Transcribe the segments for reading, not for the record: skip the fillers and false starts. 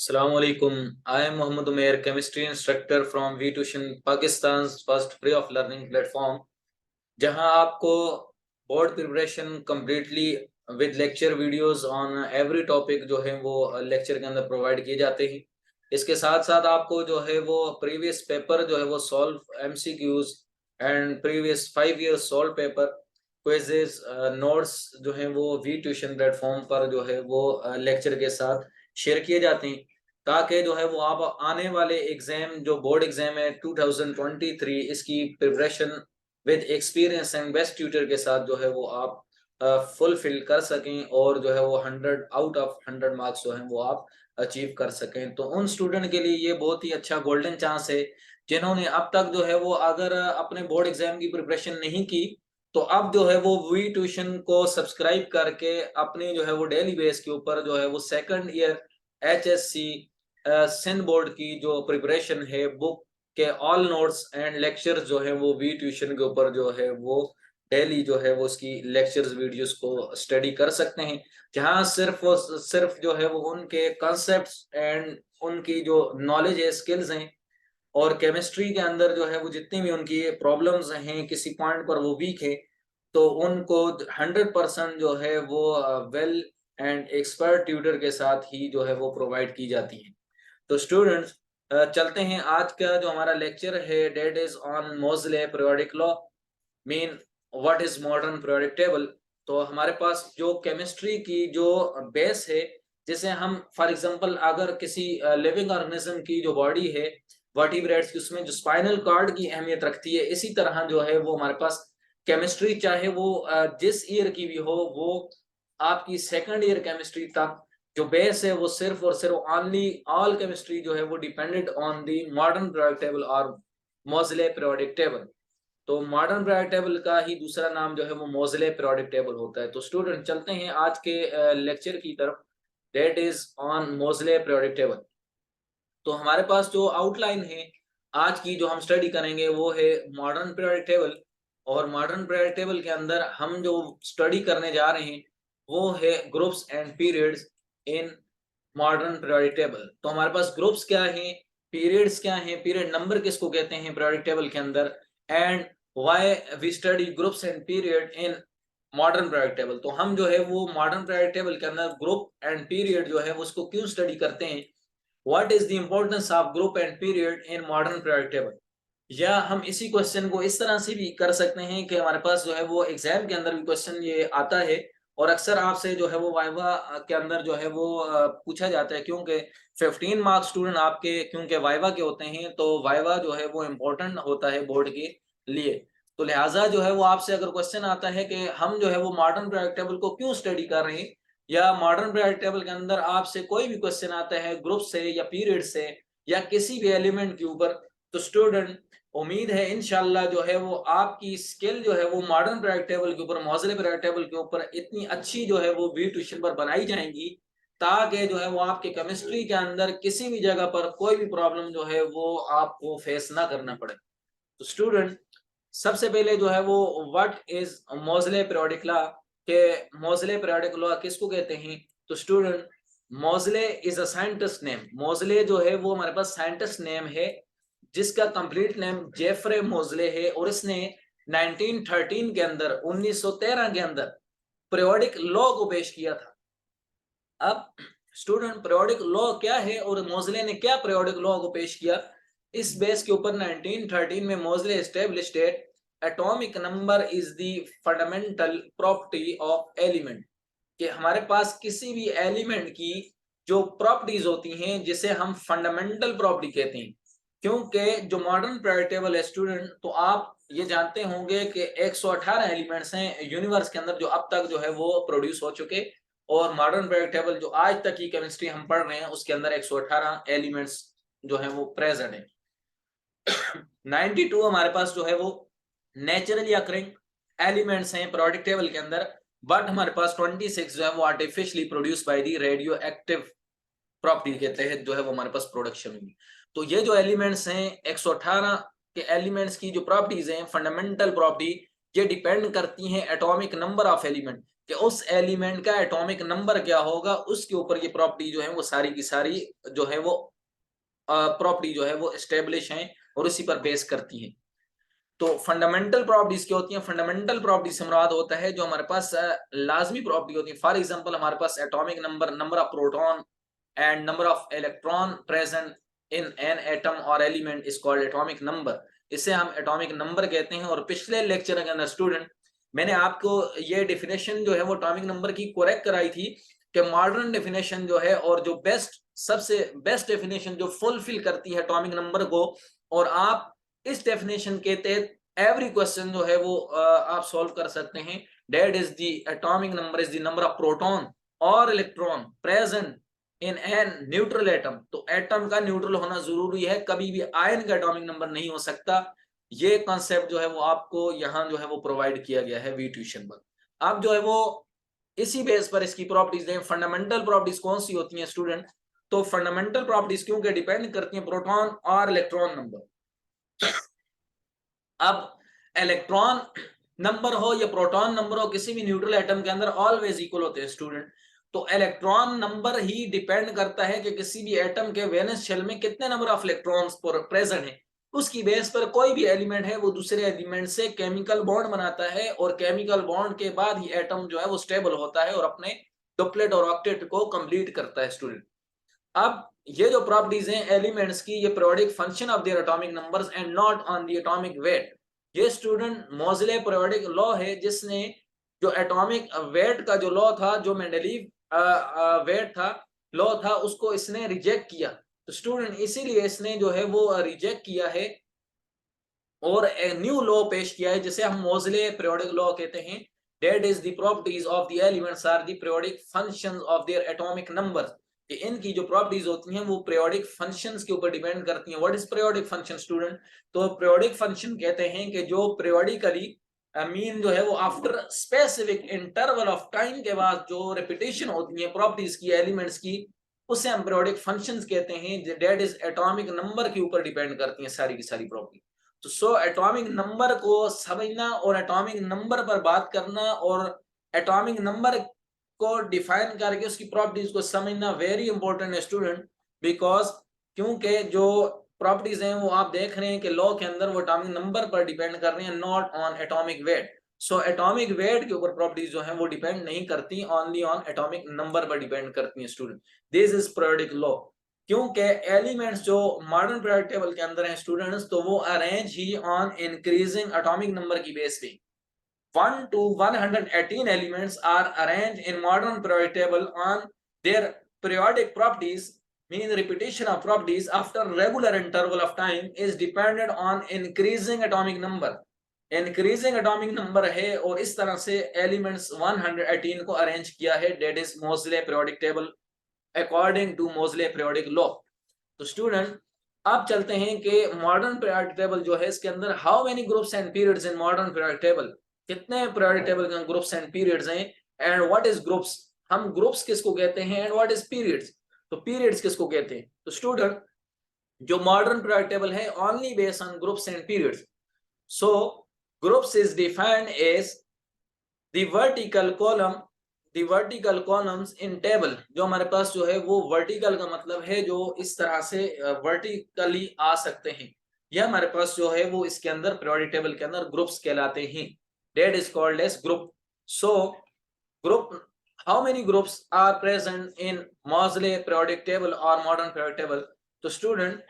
Assalamu alaikum. I am Muhammad Umair, chemistry instructor from V Tuition, Pakistan's first free of learning platform, जहां आपको board preparation completely with lecture videos on every topic जो है वो lecture के अंदर provide किए जाते हैं। इसके साथ साथ आपको जो है वो प्रीवियस पेपर जो है वो solve MCQs and previous 5 years solve paper quizzes notes जो है वो वी ट्यूशन प्लेटफॉर्म पर जो है वो लेक्चर के साथ शेयर किए जाते हैं, ताकि जो है वो आप आने वाले एग्जाम जो बोर्ड एग्जाम है 2023 इसकी preparation with experience and best tutor के साथ जो है वो आप फुलफिल कर सकें और जो है वो 100 आउट ऑफ 100 मार्क्स जो है वो आप अचीव कर सकें। तो उन स्टूडेंट के लिए ये बहुत ही अच्छा गोल्डन चांस है जिन्होंने अब तक जो है वो अगर अपने बोर्ड एग्जाम की प्रिपरेशन नहीं की, तो अब जो है वो वी ट्यूशन को सब्सक्राइब करके अपनी जो है वो डेली बेस के ऊपर जो है वो second year HSC Sindh board की जो प्रिपरेशन है बुक के ऑल नोट्स एंड लेक्चर्स जो है वो वी ट्यूशन के ऊपर जो है वो डेली जो है वो उसकी लेक्चर्स वीडियोस को स्टडी कर सकते हैं, जहां सिर्फ जो है वो उनके कॉन्सेप्ट्स एंड उनकी जो नॉलेज है, स्किल्स हैं, और केमिस्ट्री के अंदर जो है वो जितनी भी उनकी प्रॉब्लम्स हैं, किसी पॉइंट पर वो वीक है, तो उनको 100% जो है वो वेल एंड एक्सपर्ट ट्यूटर के साथ ही जो है वो प्रोवाइड की जाती है। तो स्टूडेंट्स, चलते हैं। आज का जो हमारा लेक्चर है that is on Moseley periodic law, mean what is modern periodic table. तो हमारे पास जो केमिस्ट्री की जो बेस है, जिसे हम फॉर एग्जांपल अगर किसी लिविंग ऑर्गेनिज्म की जो बॉडी है वर्टिब्रेट्स की, उसमें जो स्पाइनल कॉर्ड की अहमियत रखती है, इसी तरह जो है वो हमारे पास केमिस्ट्री चाहे वो जिस ईयर की भी हो, वो आपकी सेकंड ईयर केमिस्ट्री तक जो बेस है वो सिर्फ और सिर्फ ओनली ऑल केमिस्ट्री जो है वो dependent on the modern periodic table और मोज़ले पीरियोडिक टेबल। तो मॉडर्न पीरियोडिक टेबल का ही दूसरा नाम जो है वो मोज़ले पीरियोडिक टेबल होता है। तो स्टूडेंट, चलते हैं आज के लेक्चर की तरफ, that is on Moseley periodic table. तो हमारे पास जो आउटलाइन है आज की जो हम स्टडी करेंगे वो है मॉडर्न पीरियोडिक टेबल। और मॉडर्न पीरियोडिक टेबल के अंदर हम जो स्टडी करने जा रहे हैं वो है groups and periods in modern periodic table. तो हमारे पास ग्रुप्स क्या हैं, पीरियड्स क्या हैं, पीरियड नंबर किसको कहते हैं पीरियोडिक टेबल के अंदर, and why we study groups and period in modern periodic table. तो हम जो है वो मॉडर्न पीरियोडिक टेबल के अंदर ग्रुप एंड पीरियड जो है उसको क्यों स्टडी करते हैं, what is the importance of group and period in modern periodic table. या हम इसी क्वेश्चन को इस तरह से भी कर सकते हैं कि हमारे पास जो है वो एग्जाम के अंदर भी क्वेश्चन ये आता है, और अक्सर आपसे जो है वो वाइवा के अंदर जो है वो पूछा जाता है, क्योंकि 15 मार्क्स स्टूडेंट आपके क्योंकि वाइवा के होते हैं, तो वाइवा जो है वो इम्पोर्टेंट होता है बोर्ड के लिए। तो लिहाजा जो है वो आपसे अगर क्वेश्चन आता है कि हम जो है वो मॉडर्न पीरियोडिक टेबल को क्यों स्टडी कर रहे हैं, या मॉडर्न पीरियोडिक टेबल के अंदर आपसे कोई भी क्वेश्चन आता है ग्रुप से या पीरियड से या किसी भी एलिमेंट के ऊपर, तो स्टूडेंट उम्मीद है इंशाल्लाह जो है वो आपकी स्किल जो है वो मॉडर्न पीरियोडिक टेबल के ऊपर, मोज़ले पीरियोडिक टेबल के ऊपर इतनी अच्छी जो है वो वी ट्यूशन पर बनाई जाएंगी, ताकि जो है वो आपके केमिस्ट्री के अंदर किसी भी जगह पर कोई भी प्रॉब्लम जो है वो आपको फेस ना करना पड़े। तो स्टूडेंट, सबसे पहले जो है वो what is Moseley periodic law, के मोज़ले पीरियोडिक लॉ किसको कहते हैं। तो student, Moseley is a scientist name. Moseley जो है वो हमारे पास साइंटिस्ट नेम है, जिसका कंप्लीट नेम जेफरे मोज़ले है, और इसने 1913 के अंदर 1913 के अंदर पीरियोडिक लॉ को पेश किया था। अब स्टूडेंट, पीरियोडिक लॉ क्या है और मोज़ले ने क्या पीरियोडिक लॉ को पेश किया, इस बेस के ऊपर 1913 में Moseley established that atomic number is the fundamental property of element, कि हमारे पास किसी भी एलिमेंट की जो प्रॉपर्टीज होती हैं जिसे हम फंडामेंटल प्रॉपर्टी कहते हैं। क्योंकि जो मॉडर्न पीरियोडिक टेबल है स्टूडेंट, तो आप ये जानते होंगे कि 118 एलिमेंट्स हैं यूनिवर्स के अंदर जो अब तक जो है वो प्रोड्यूस हो चुके, और मॉडर्न पीरियोडिक टेबल जो आज तक की केमिस्ट्री हम पढ़ रहे हैं उसके अंदर 118 एलिमेंट्स जो है वो प्रेजेंट है। 92 हमारे पास जो है वो नेचुरली अकरिंग एलिमेंट्स हैं पीरियोडिक टेबल के अंदर, बट हमारे पास 26 जो है वो artificially produce by the radio active property के तहत जो है वो हमारे पास प्रोडक्शन हुई। तो ये जो एलिमेंट्स हैं 118 के एलिमेंट्स की जो प्रॉपर्टीज हैं फंडामेंटल प्रॉपर्टी, ये डिपेंड करती हैं एटॉमिक नंबर ऑफ एलिमेंट, कि उस एलिमेंट का एटॉमिक नंबर क्या होगा, उसके ऊपर ये प्रॉपर्टी जो है वो सारी की सारी जो है वो प्रॉपर्टी जो है वो एस्टेब्लिश है और उसी पर बेस करती है। तो फंडामेंटल प्रॉपर्टीज क्या होती हैं? फंडामेंटल प्रॉपर्टी से मुराद होता है जो हमारे पास लाजमी प्रॉपर्टी होती है। फॉर एग्जांपल हमारे पास atomic number, number of proton and number of electron present in an atom और element is called atomic number. इसे हम एटॉमिक नंबर कहते हैं। और पिछले लेक्चर के अंदर स्टूडेंट मैंने आपको ये डेफिनेशन जो है वो एटॉमिक नंबर की करेक्ट कराई थी कि मॉडर्न डेफिनेशन जो है और जो बेस्ट, सबसे बेस्ट डेफिनेशन जो फुलफिल करती है एटॉमिक नंबर को, और आप इस डेफिनेशन के तहत एवरी क्वेश्चन जो है वो आप सॉल्व कर सकते हैं। That is the atomic number is the number of proton और electron present in an neutral atom. तो एटम का न्यूट्रल होना जरूरी है, कभी भी आयन का एटॉमिक नंबर नहीं हो सकता। ये कॉन्सेप्ट जो है वो आपको यहाँ जो है वो प्रोवाइड किया गया है वी ट्यूशन पर। अब जो है वो इसी बेस पर इसकी प्रॉपर्टीज दें। फंडामेंटल प्रॉपर्टीज कौन सी होती हैं स्टूडेंट? तो फंडामेंटल प्रॉपर्टीज क्योंकि डिपेंड करती हैं प्रोटॉन और इलेक्ट्रॉन नंबर। अब इलेक्ट्रॉन नंबर हो या प्रोटॉन नंबर हो, किसी भी न्यूट्रल एटम के अंदर ऑलवेज इक्वल होते हैं स्टूडेंट। तो इलेक्ट्रॉन नंबर ही डिपेंड करता है कि किसी भी एटम के वैलेंस शेल में कितने नंबर ऑफ इलेक्ट्रॉन्स प्रेजेंट है। उसकी बेस पर कोई भी एलिमेंट है वो दूसरे एलिमेंट से केमिकल बॉन्ड बनाता है और केमिकल बॉन्ड के बाद ही एटम जो है वो स्टेबल होता है और अपने डुप्लेट और ऑक्टेट को कंप्लीट करता है स्टूडेंट। अब ये जो प्रॉपर्टीज हैं एलिमेंट्स की, ये periodic function of their atomic numbers and not on the atomic weight. ये स्टूडेंट मोज़ले पीरियोडिक लॉ है जिसने जो एटॉमिक वेट का जो लॉ था, जो मेंडलीव वेट था, लॉ था, उसको इसने रिजेक्ट किया। तो स्टूडेंट इसीलिए इसने जो है वो रिजेक्ट किया है और एक न्यू लॉ पेश किया है जिसे हम मोज़ले पीरियोडिक लॉ कहते हैं। That is the properties of the elements are the periodic functions of their atomic numbers. कि इनकी जो प्रॉपर्टीज होती हैं वो पीरियोडिक फंक्शंस के ऊपर डिपेंड करती हैं। What is periodic function student? तो पीरियोडिक फंक्शन कहते हैं कि जो पीरियोडिकली मीन जो है वो after specific interval of time के बाद जो रिपीटेशन होती है प्रॉपर्टीज की, एलिमेंट्स की, उसे हम पीरियोडिक फंक्शंस कहते हैं। दैट इज एटॉमिक नंबर के ऊपर डिपेंड करती हैं सारी की सारी प्रॉपर्टी। तो सो एटॉमिक नंबर को समझना और एटॉमिक नंबर पर बात करना और एटॉमिक नंबर को डिफाइन करके उसकी प्रॉपर्टीज को समझना वेरी इंपॉर्टेंट है स्टूडेंट। बिकॉज क्योंकि जो प्रॉपर्टीज हैं वो आप देख रहे हैं कि लॉ के अंदर वो एटॉमिक नंबर पर डिपेंड कर रहे हैं, not on atomic weight. So atomic weight के ऊपर प्रॉपर्टीज जो हैं वो डिपेंड नहीं करती, ओनली ऑन एटॉमिक नंबर पर डिपेंड करती हैं student. This is periodic law. क्योंकि एलिमेंट्स जो मॉडर्न पीरियोडिक टेबल के अंदर हैं स्टूडेंट्स, तो वो arrange he on increasing atomic number की बेस पे। 1 to 118 elements are arranged in modern periodic table on their periodic properties, mean repetition of properties after regular interval of time is dependent on increasing atomic number। increasing atomic number है और इस तरह से elements 118 को arrange किया है। that is Moseley periodic table according to Moseley periodic law। तो student अब चलते हैं कि मॉडर्न पीरियोडिक टेबल जो है इसके अंदर how many groups and periods in modern periodic table, कितने पीरियोडिक टेबल के ग्रुप्स एंड पीरियड्स हैं, एंड व्हाट इज ग्रुप्स, हम ग्रुप्स किसको कहते हैं, एंड व्हाट इज पीरियड्स, तो पीरियड्स किसको कहते हैं। तो स्टूडेंट जो मॉडर्न पीरियोडिक टेबल है only based on groups and periods. So groups is defined as the vertical column, the vertical columns in table. जो हमारे पास जो है वो वर्टिकल का मतलब है जो इस तरह से वर्टिकली आ सकते हैं, यह हमारे पास जो है वो इसके अंदर पीरियोडिक टेबल के अंदर ग्रुप्स कहलाते हैं। That is called as group. So group, how many groups are present in Moseley periodic table और मॉडर्न पीरियोडिक टेबल। तो स्टूडेंट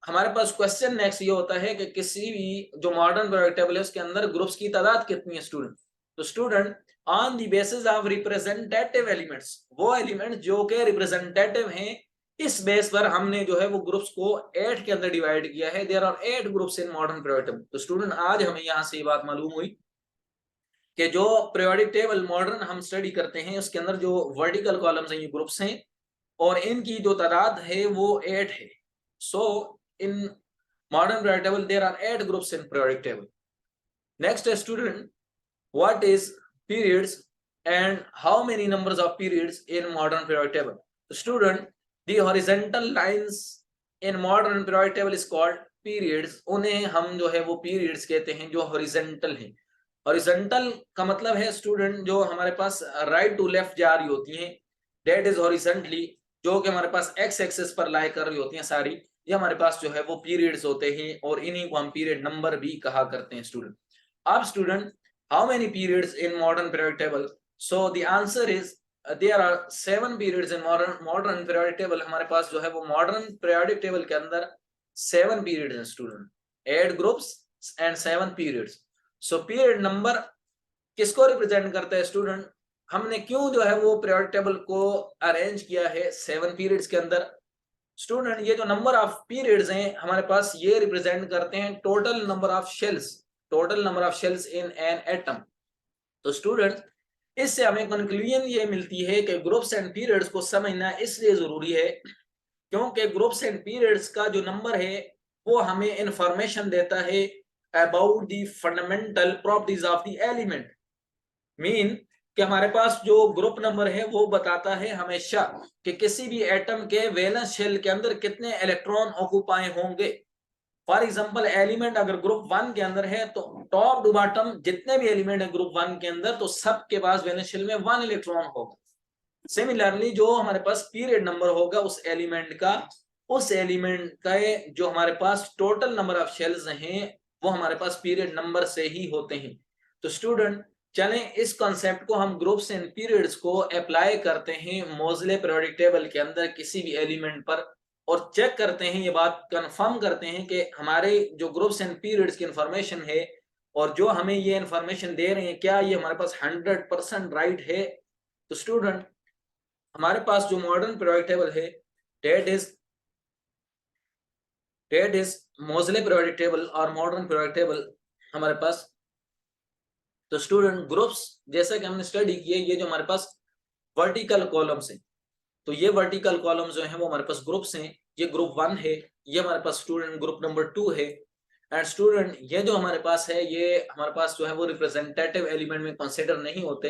हमारे पास क्वेश्चन नेक्स्ट ये होता है कि किसी भी जो मॉडर्न पीरियोडिक टेबल है उसके अंदर ग्रुप्स की तादाद कितनी है स्टूडेंट। तो student on the basis of representative elements, वो एलिमेंट जो के रिप्रेजेंटेटिव हैं, इस बेस पर हमने जो है वो ग्रुप्स को 8 के अंदर डिवाइड किया है। There are 8 groups in modern periodic table. तो स्टूडेंट आज हमें यहाँ से ये बात मालूम हुई कि जो पीरियोडिक टेबल मॉडर्न हम स्टडी करते हैं उसके अंदर जो वर्टिकल कॉलम्स हैं ये ग्रुप्स हैं और इनकी जो तादाद है वो 8 है। So in modern periodic table there are 8 groups in periodic table. Next है student what is periods and how many numbers of periods in modern periodic table। so student the horizontal lines in modern periodic table is called periods। उन्हें हम जो है वो periods कहते हैं जो horizontal हैं। हॉरिजॉन्टल का मतलब है स्टूडेंट जो हमारे पास राइट टू लेफ्ट जा रही होती हैं, दैट इज हॉरिजॉन्टली, जो कि हमारे पास एक्स एक्सिस पर लाई कर रही होती हैं सारी, ये हमारे पास जो है वो पीरियड्स होते हैं और इन्हीं को हम पीरियड नंबर भी कहा करते हैं स्टूडेंट। अब student, how many periods in modern period table? So the answer is there are 7 periods in modern period table. हमारे पास जो है वो मॉडर्न पीरियडिक टेबल के अंदर 7 पीरियड्स हैं student, 8 groups and 7 periods. So period number किसको रिप्रेजेंट करता है स्टूडेंट? हमने क्यों जो है वो पीरियड टेबल को अरेंज किया है 7 पीरियड्स के अंदर? स्टूडेंट, ये जो नंबर ऑफ पीरियड्स हैं हमारे पास, ये रिप्रेजेंट करते हैं total number of shells, total number of shells in an atom. तो स्टूडेंट, इससे हमें कंक्लूजन ये मिलती है कि ग्रुप्स एंड पीरियड्स को समझना इसलिए जरूरी है क्योंकि ग्रुप्स एंड पीरियड्स का जो नंबर है वो हमें इंफॉर्मेशन देता है about the fundamental properties of the element. Mean कि हमारे पास जो ग्रुप नंबर है वो बताता है हमेशा कि किसी भी एटम के वैलेंस शेल के अंदर कितने इलेक्ट्रॉन ऑक्युपाई होंगे। फॉर एग्जांपल, एलिमेंट अगर ग्रुप 1 के अंदर है तो टॉप टू बॉटम जितने भी एलिमेंट है ग्रुप 1 के अंदर तो सबके पास वैलेंस शेल में 1 इलेक्ट्रॉन होगा। सिमिलरली जो हमारे पास पीरियड नंबर होगा उस एलिमेंट का जो हमारे पास टोटल नंबर ऑफ शेल्स हैं वो हमारे पास पीरियड नंबर से ही होते हैं। तो स्टूडेंट, चलें इस कॉन्सेप्ट को हम ग्रुप्स एंड पीरियड्स को अप्लाई करते हैं मोज़ले पीरियोडिक टेबल के अंदर किसी भी एलिमेंट पर और चेक करते हैं, ये बात कंफर्म करते हैं कि हमारे जो ग्रुप्स एंड पीरियड्स की इंफॉर्मेशन है और जो हमें ये इंफॉर्मेशन दे रहे हैं क्या ये हमारे पास 100% राइट है। तो स्टूडेंट, हमारे पास जो मॉडर्न पीरियोडिक टेबल है that is Moseley periodic table और मॉडर्न पीरियोडिक टेबल हमारे पास। तो स्टूडेंट, ग्रुप्स जैसा कि हमने स्टडी किए, ये जो हमारे पास वर्टिकल कॉलम्स हैं, तो ये वर्टिकल कॉलम्स जो हैं वो हमारे पास ग्रुप्स हैं। ये ग्रुप 1 है, ये हमारे पास स्टूडेंट ग्रुप नंबर 2 है। एंड स्टूडेंट, ये जो हमारे पास है ये हमारे पास जो है वो रिप्रेजेंटेटिव एलिमेंट में कंसीडर नहीं होते।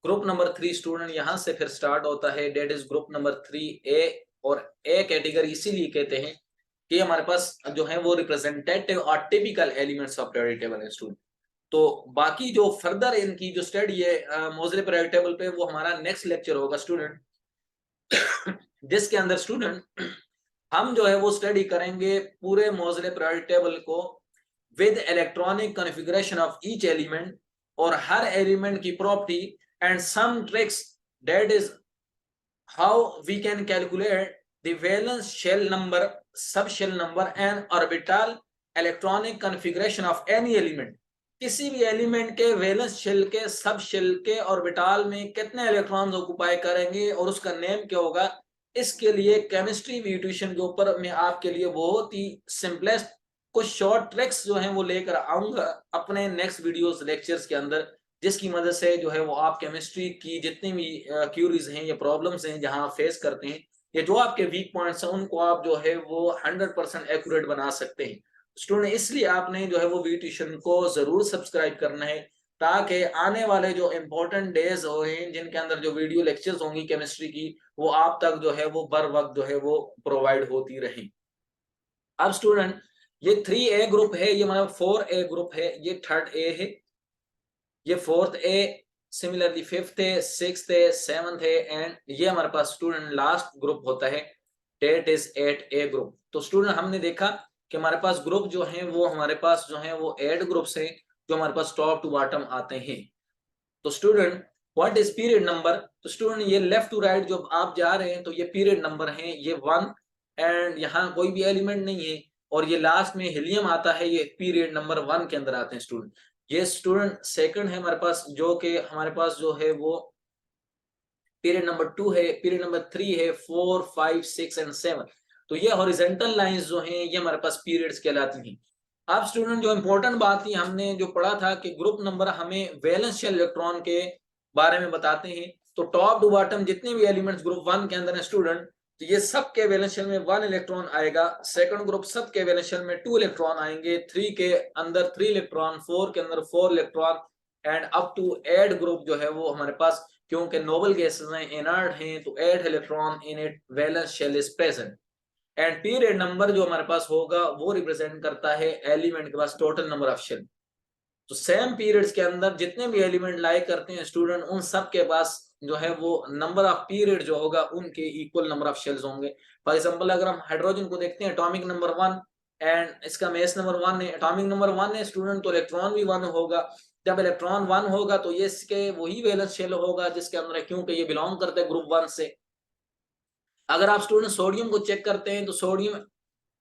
ग्रुप नंबर 3 स्टूडेंट यहाँ से फिर स्टार्ट होता है, that is group number 3A। और ए कैटेगरी इसीलिए कहते हैं कि हमारे पास जो है वो रिप्रेजेंटेटिव और typical elements of periodic table है स्टूडेंट। तो बाकी जो फर्दर इनकी जो स्टडी है मोज़ले पीरियोडिक टेबल पे वो हमारा नेक्स्ट लेक्चर होगा स्टूडेंट, जिसके अंदर स्टूडेंट हम जो है वो स्टडी करेंगे पूरे मोज़ले पीरियोडिक टेबल को with electronic configuration of each element और हर एलिमेंट की property and some tricks, that is how we can calculate the valence shell number, sub shell number and orbital electronic configuration of any element. किसी भी element के valence shell के सब shell के orbital में कितने इलेक्ट्रॉन्स ऑक्युपाई करेंगे और उसका नेम क्या होगा, इसके लिए केमिस्ट्री वी ट्यूशन के ऊपर मैं आपके लिए बहुत ही सिंपलेस्ट कुछ शॉर्ट ट्रिक्स जो हैं वो लेकर आऊंगा अपने नेक्स्ट वीडियोस लेक्चर्स के अंदर, जिसकी मदद से जो है वो आप केमिस्ट्री की जितनी भी क्यूरीज हैं या प्रॉब्लम्स हैं जहां आप फेस करते हैं या जो आपके वीक पॉइंट्स हैं उनको आप जो है वो 100% एक्यूरेट बना सकते हैं। स्टूडेंट, इसलिए आपने जो है वो वी ट्यूशन को जरूर सब्सक्राइब करना है ताकि आने वाले जो इम्पोर्टेंट डेज हो जिनके अंदर जो वीडियो लेक्चर्स होंगी केमिस्ट्री की वो आप तक जो है वो बर वक्त जो है वो प्रोवाइड होती रहे। अब स्टूडेंट, ये 3A ग्रुप है, ये मतलब 4A ग्रुप है, ये 3rd A है, ये 4th A, similarly 5th A, 6th A, 7th A and ये हमारे पास स्टूडेंट लास्ट ग्रुप होता है, डेट इज 8A ग्रुप। तो स्टूडेंट, हमने देखा कि हमारे पास ग्रुप जो हैं वो हमारे पास जो हैं वो 8 ग्रुप्स हैं जो हमारे पास टॉप टू बॉटम आते हैं। तो student, what is period number? तो स्टूडेंट, ये लेफ्ट टू राइट जो आप जा रहे हैं तो ये पीरियड नंबर है, ये 1 एंड यहाँ कोई भी एलिमेंट नहीं है और ये लास्ट में हीलियम आता है, ये पीरियड नंबर 1 के अंदर आते हैं स्टूडेंट। ये स्टूडेंट सेकंड है हमारे पास जो कि हमारे पास जो है वो पीरियड नंबर 2 है, पीरियड नंबर 3 है, 4, 5, 6 एंड 7। तो ये हॉरिजॉन्टल लाइंस जो हैं ये हमारे पास पीरियड्स कहलाती हैं। अब स्टूडेंट, जो इंपॉर्टेंट बात थी हमने जो पढ़ा था कि ग्रुप नंबर हमें वैलेंस शेल इलेक्ट्रॉन के बारे में बताते हैं। तो टॉप टू बॉटम जितने भी एलिमेंट्स ग्रुप 1 के अंदर है स्टूडेंट, तो ये सब के वैलेंस शेल में 1 इलेक्ट्रॉन आएगा। सेकंड ग्रुप सब के वैलेंस शेल में 2 इलेक्ट्रॉन आएंगे, 3 के अंदर 3 इलेक्ट्रॉन, 4 के अंदर 4 electron and up to 8 group जो है वो हमारे पास, क्योंकि नोबल गैसेस हैं, इनर्ट हैं, तो 8 electron in it valence shell is present. And period number जो हमारे पास होगा वो रिप्रेजेंट करता है एलिमेंट के पास टोटल नंबर ऑफ शेल। तो सेम पीरियड्स के अंदर जितने भी एलिमेंट लाई करते हैं स्टूडेंट, उन सब के पास जो है वो नंबर ऑफ पीरियड जो होगा उनके इक्वल नंबर ऑफ शेल्स होंगे। फॉर एग्जांपल अगर हम हाइड्रोजन को देखते हैं, एटॉमिक नंबर 1 एंड इसका मेस नंबर 1 है, एटॉमिक नंबर 1 है स्टूडेंट, तो इलेक्ट्रॉन भी 1 होगा। जब इलेक्ट्रॉन 1 होगा तो ये इसके वही वैलेंस शेल होगा जिसके अंदर है, क्योंकि ये बिलोंग करते हैं ग्रुप 1 से। अगर आप स्टूडेंट सोडियम को चेक करते हैं तो sodium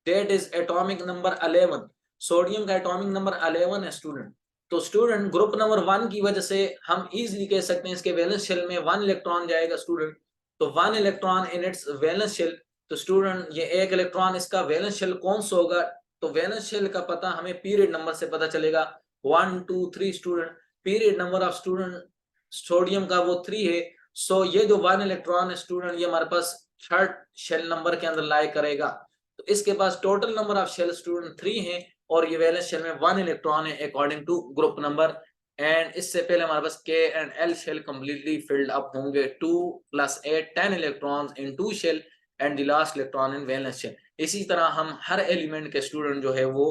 that is atomic number 11, sodium का एटॉमिक नंबर 11 है स्टूडेंट। तो स्टूडेंट ग्रुप नंबर 1 की वजह से हम इजीली कह सकते हैं इसके वैलेंस शेल में 1 इलेक्ट्रॉन जाएगा स्टूडेंट। तो 1 electron in its valence shell. तो स्टूडेंट ये एक इलेक्ट्रॉन इसका वैलेंस शेल कौन सा होगा? तो वैलेंस शेल का पता हमें पीरियड नंबर से पता चलेगा, 1 2 3 student. Period number of student sodium का वो 3 है। सो ये जो 1 इलेक्ट्रॉन है स्टूडेंट, ये हमारे पास थर्ड शेल नंबर के अंदर लाई करेगा। तो इसके पास total number of shell student 3 है और ये वैलेंस शेल में 1 इलेक्ट्रॉन है according to group number. And इससे पहले हमारे पास K and L shell completely filled up होंगे, 2 + 8 10 electrons in 2 shell and the last electron in valence shell. इसी तरह हम हर एलिमेंट के स्टूडेंट जो है वो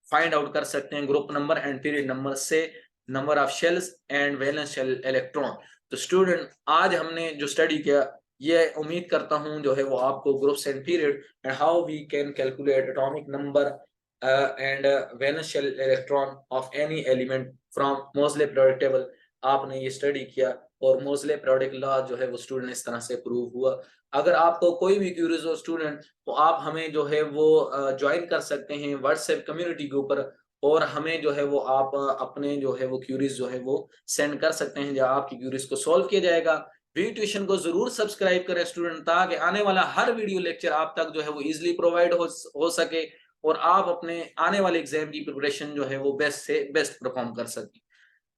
फाइंड आउट कर सकते हैं group number and period number से, number of shells and valence shell electron. तो स्टूडेंट आज हमने जो स्टडी किया, ये उम्मीद करता हूं जो है वो आपको groups and period and how we can calculate atomic number and valence shell electron of any element from Moseley periodic table, आपने ये स्टडी किया और मोज़ले पीरियोडिक लॉ जो है वो स्टूडेंट इस तरह से प्रूव हुआ। अगर आपको कोई भी क्यूरीज हो स्टूडेंट, तो आप हमें जो है वो ज्वाइन कर सकते हैं व्हाट्सएप कम्युनिटी के ऊपर, और हमें जो है वो आप अपने जो है वो क्यूरीज जो है वो सेंड कर सकते हैं, जहाँ आपकी क्यूरीज को सॉल्व किया जाएगा। वी ट्यूशन को जरूर सब्सक्राइब करें स्टूडेंट, ताकि आने वाला हर वीडियो लेक्चर आप तक जो है वो इजीली प्रोवाइड हो सके और आप अपने आने वाले एग्जाम की प्रिपरेशन जो है वो बेस्ट से बेस्ट परफॉर्म कर सकें।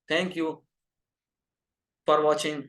Thank you for watching.